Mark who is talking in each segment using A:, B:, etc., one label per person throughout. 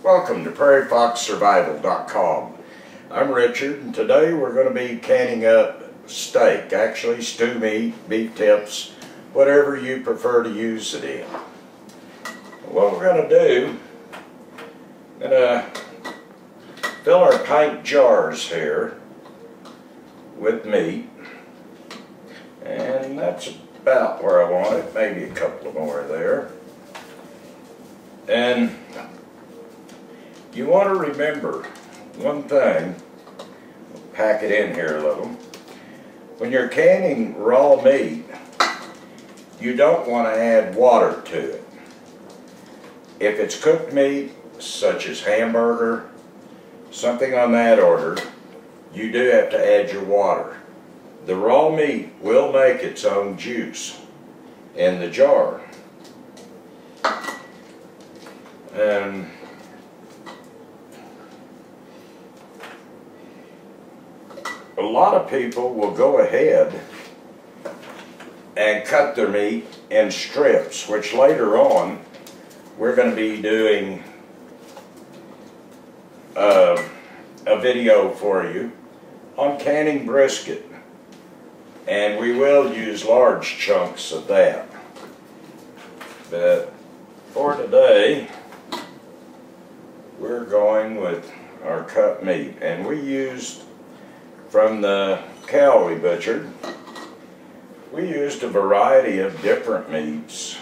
A: Welcome to PrairieFoxSurvival.com. I'm Richard, and today we're going to be canning up steak, actually stew meat, beef tips, whatever you prefer to use it in. What we're going to do, I'm going to fill our pint jars here with meat, and that's about where I want it, maybe a couple more there. And you want to remember one thing, pack it in here a little. When you're canning raw meat, you don't want to add water to it. If it's cooked meat, such as hamburger, something on that order, you do have to add your water. The raw meat will make its own juice in the jar. And a lot of people will go ahead and cut their meat in strips, which later on we're going to be doing a video for you on canning brisket, and we will use large chunks of that. But for today, we're going with our cut meat, and we used from the cow we butchered. We used a variety of different meats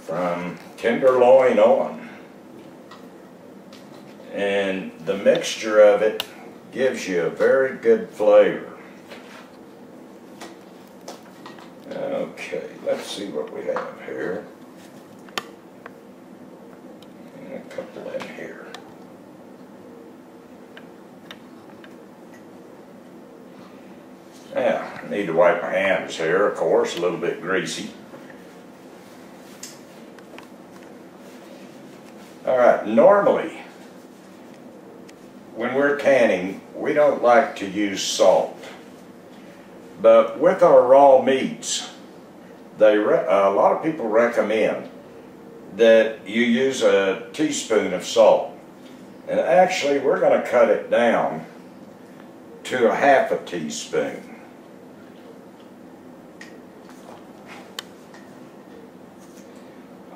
A: from tenderloin on, and the mixture of it gives you a very good flavor. Okay, let's see what we have here. And a couple in here. Yeah, I need to wipe my hands here, of course, a little bit greasy. Alright, normally when we're canning, we don't like to use salt. But with our raw meats, a lot of people recommend that you use a teaspoon of salt. And actually, we're going to cut it down to a half a teaspoon.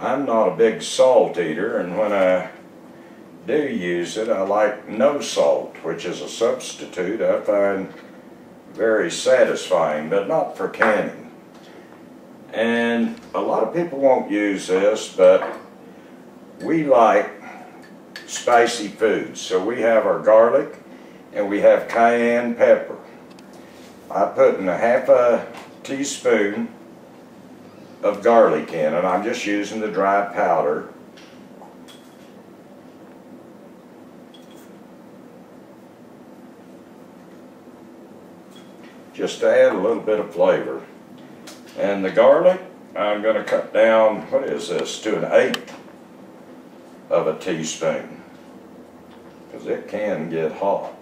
A: I'm not a big salt eater, and when I do use it, I like no salt, which is a substitute I find very satisfying, but not for canning. And a lot of people won't use this, but we like spicy foods. So we have our garlic, and we have cayenne pepper. I put in a half a teaspoon of garlic in, and I'm just using the dry powder. Just to add a little bit of flavor. And the garlic, I'm going to cut down, what is this, to 1/8 of a teaspoon, because it can get hot.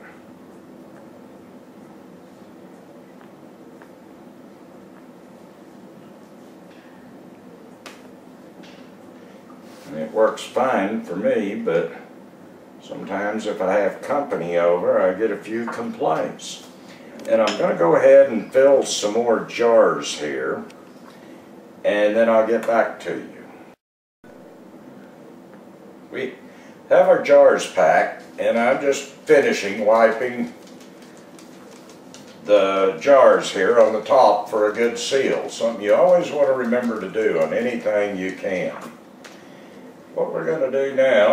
A: And it works fine for me, but sometimes if I have company over, I get a few complaints. And I'm going to go ahead and fill some more jars here, and then I'll get back to you. We have our jars packed, and I'm just finishing wiping the jars here on the top for a good seal. Something you always want to remember to do on anything you can. What we're going to do now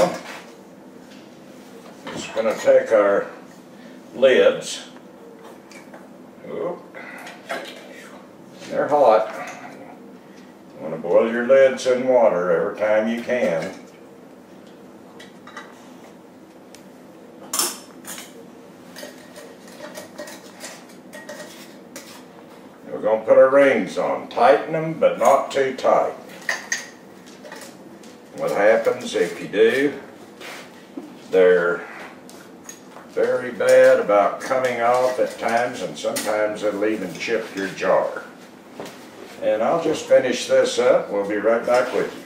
A: is going to take our lids. They're hot. You want to boil your lids in water every time you can. We're going to put our rings on. Tighten them, but not too tight. What happens if you do, they're very bad about coming off at times, and sometimes it'll even chip your jar. And I'll just finish this up. We'll be right back with you.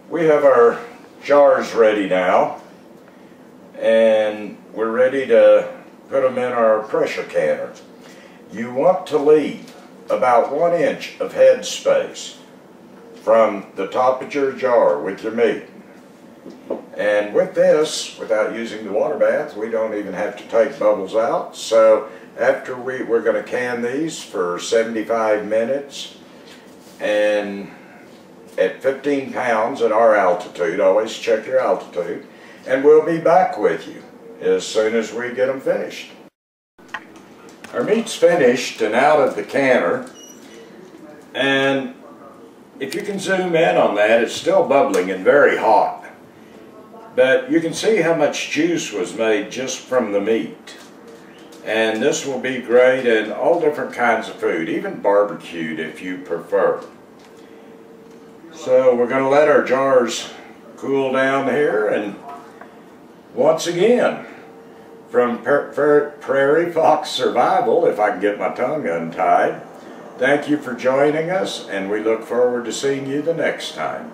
A: We have our jars ready now, and we're ready to put them in our pressure canner. You want to leave about 1 inch of head space from the top of your jar with your meat. And with this, without using the water bath, we don't even have to take bubbles out. So after we're going to can these for 75 minutes, and at 15 pounds at our altitude, always check your altitude, and we'll be back with you as soon as we get them finished. Our meat's finished and out of the canner, and if you can zoom in on that, it's still bubbling and very hot. But you can see how much juice was made just from the meat. And this will be great in all different kinds of food, even barbecued if you prefer. So we're going to let our jars cool down here, and once again, from Prairie Fox Survival, if I can get my tongue untied, thank you for joining us, and we look forward to seeing you the next time.